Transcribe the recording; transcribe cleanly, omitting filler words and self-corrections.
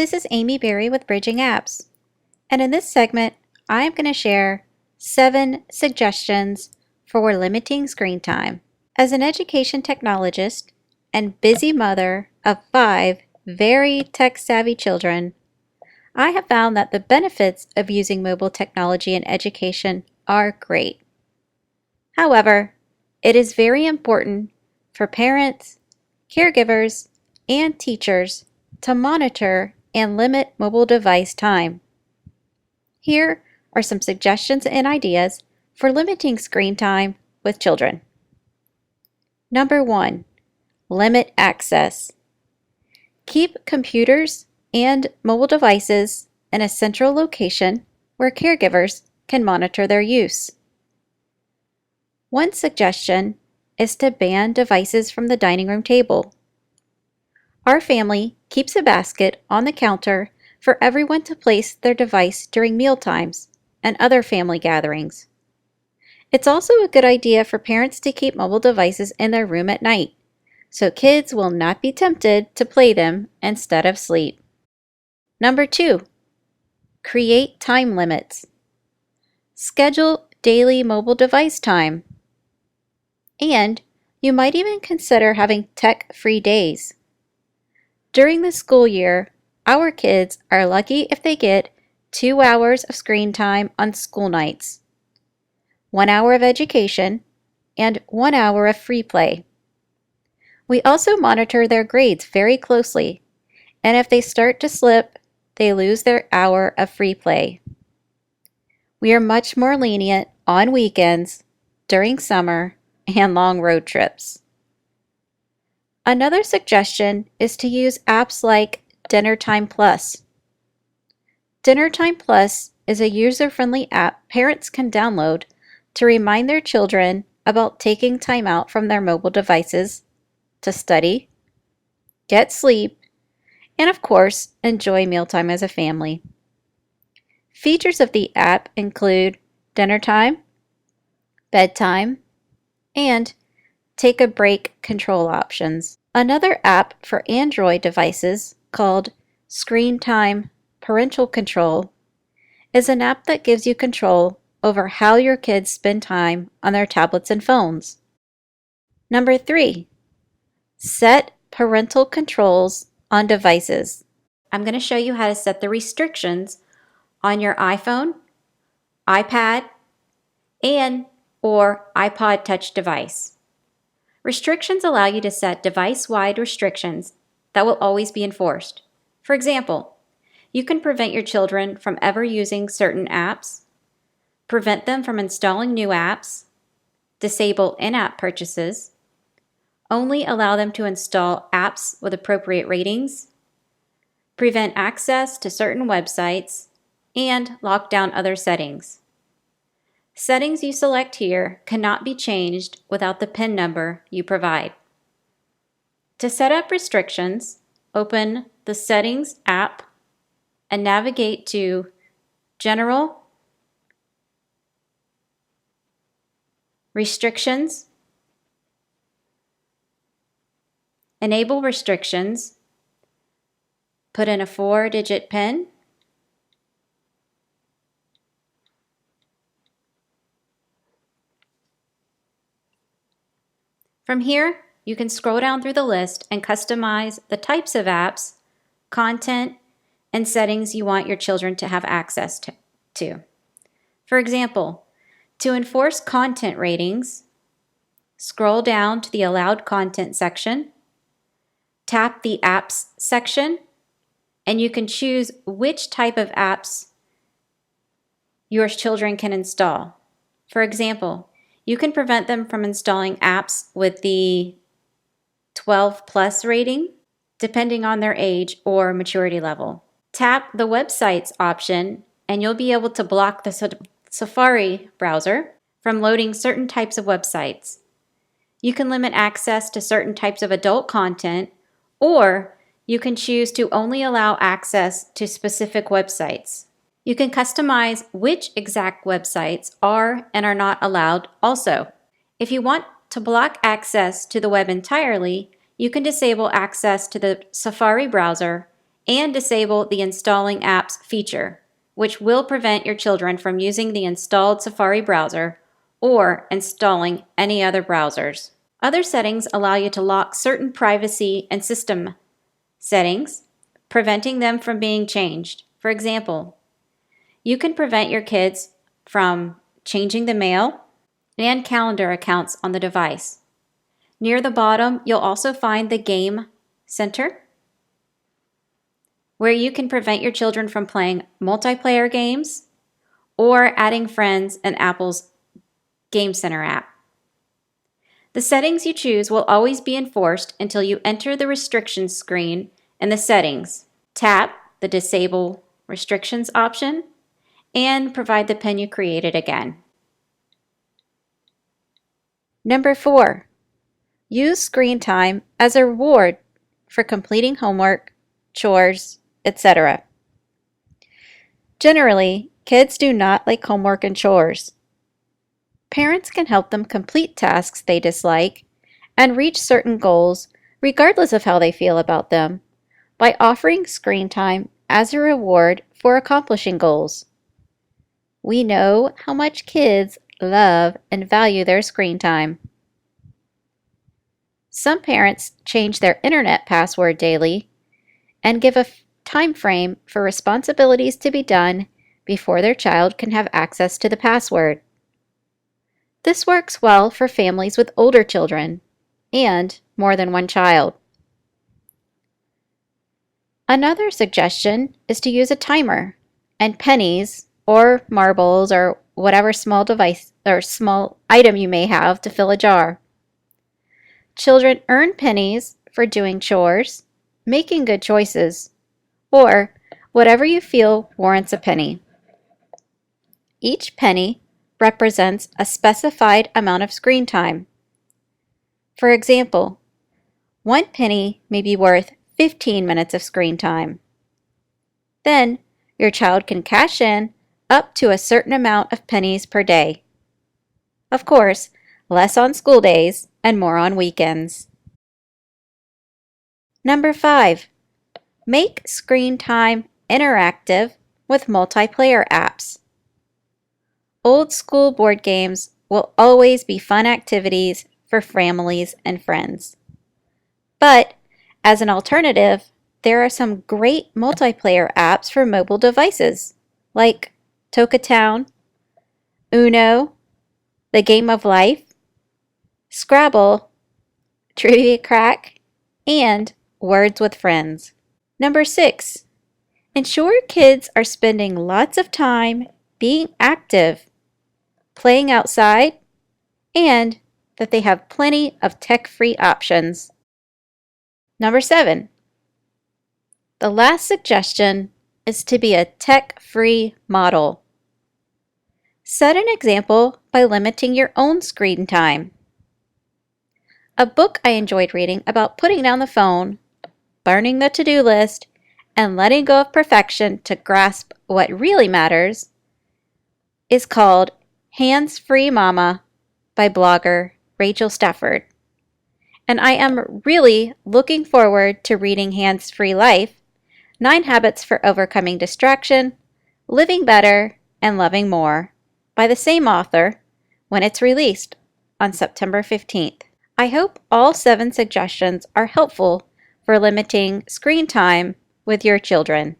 This is Amy Berry with Bridging Apps, and in this segment, I am going to share 7 suggestions for limiting screen time. As an education technologist and busy mother of 5 very tech-savvy children, I have found that the benefits of using mobile technology in education are great. However, it is very important for parents, caregivers, and teachers to monitor and limit mobile device time. Here are some suggestions and ideas for limiting screen time with children. Number 1, limit access. Keep computers and mobile devices in a central location where caregivers can monitor their use. One suggestion is to ban devices from the dining room table. Our family keeps a basket on the counter for everyone to place their device during meal times and other family gatherings. It's also a good idea for parents to keep mobile devices in their room at night, so kids will not be tempted to play them instead of sleep. Number 2, create time limits. Schedule daily mobile device time. And you might even consider having tech-free days. During the school year, our kids are lucky if they get 2 hours of screen time on school nights, 1 hour of education, and 1 hour of free play. We also monitor their grades very closely, and if they start to slip, they lose their hour of free play. We are much more lenient on weekends, during summer, and long road trips. Another suggestion is to use apps like Dinner Time Plus. Dinner Time Plus is a user-friendly app parents can download to remind their children about taking time out from their mobile devices to study, get sleep, and of course, enjoy mealtime as a family. Features of the app include dinner time, bedtime, and take a break control options. Another app for Android devices called Screen Time Parental Control is an app that gives you control over how your kids spend time on their tablets and phones. Number 3, set parental controls on devices. I'm going to show you how to set the restrictions on your iPhone, iPad, and or iPod Touch device. Restrictions allow you to set device-wide restrictions that will always be enforced. For example, you can prevent your children from ever using certain apps, prevent them from installing new apps, disable in-app purchases, only allow them to install apps with appropriate ratings, prevent access to certain websites, and lock down other settings. Settings you select here cannot be changed without the PIN number you provide. To set up restrictions, open the Settings app and navigate to General, Restrictions, Enable Restrictions, put in a 4-digit PIN, From here, you can scroll down through the list and customize the types of apps, content, and settings you want your children to have access to. For example, to enforce content ratings, scroll down to the Allowed Content section, tap the Apps section, and you can choose which type of apps your children can install. For example, you can prevent them from installing apps with the 12 plus rating, depending on their age or maturity level. Tap the Websites option and you'll be able to block the Safari browser from loading certain types of websites. You can limit access to certain types of adult content, or you can choose to only allow access to specific websites. You can customize which exact websites are and are not allowed also. If you want to block access to the web entirely, you can disable access to the Safari browser and disable the Installing Apps feature, which will prevent your children from using the installed Safari browser or installing any other browsers. Other settings allow you to lock certain privacy and system settings, preventing them from being changed. For example, you can prevent your kids from changing the mail and calendar accounts on the device. Near the bottom, you'll also find the Game Center, where you can prevent your children from playing multiplayer games or adding friends in Apple's Game Center app. The settings you choose will always be enforced until you enter the restrictions screen in the settings. Tap the Disable Restrictions option and provide the PIN you created again. Number 4. Use screen time as a reward for completing homework, chores, etc. Generally, kids do not like homework and chores. Parents can help them complete tasks they dislike and reach certain goals regardless of how they feel about them by offering screen time as a reward for accomplishing goals. We know how much kids love and value their screen time. Some parents change their internet password daily and give a time frame for responsibilities to be done before their child can have access to the password. This works well for families with older children and more than one child. Another suggestion is to use a timer and pennies or marbles or whatever small device or small item you may have to fill a jar. Children earn pennies for doing chores, making good choices, or whatever you feel warrants a penny. Each penny represents a specified amount of screen time. For example, 1 penny may be worth 15 minutes of screen time. Then, your child can cash in up to a certain amount of pennies per day. Of course, less on school days and more on weekends. Number 5. Make screen time interactive with multiplayer apps. Old school board games will always be fun activities for families and friends. But as an alternative, there are some great multiplayer apps for mobile devices like Toka-Town, Uno, The Game of Life, Scrabble, Trivia Crack, and Words with Friends. Number 6. Ensure kids are spending lots of time being active, playing outside, and that they have plenty of tech-free options. Number 7. The last suggestion is to be a tech-free model. Set an example by limiting your own screen time. A book I enjoyed reading about putting down the phone, burning the to-do list, and letting go of perfection to grasp what really matters is called Hands-Free Mama by blogger Rachel Stafford. And I am really looking forward to reading Hands-Free Life, 9 Habits for Overcoming Distraction, Living Better, and Loving More by the same author when it's released on September 15th. I hope all 7 suggestions are helpful for limiting screen time with your children.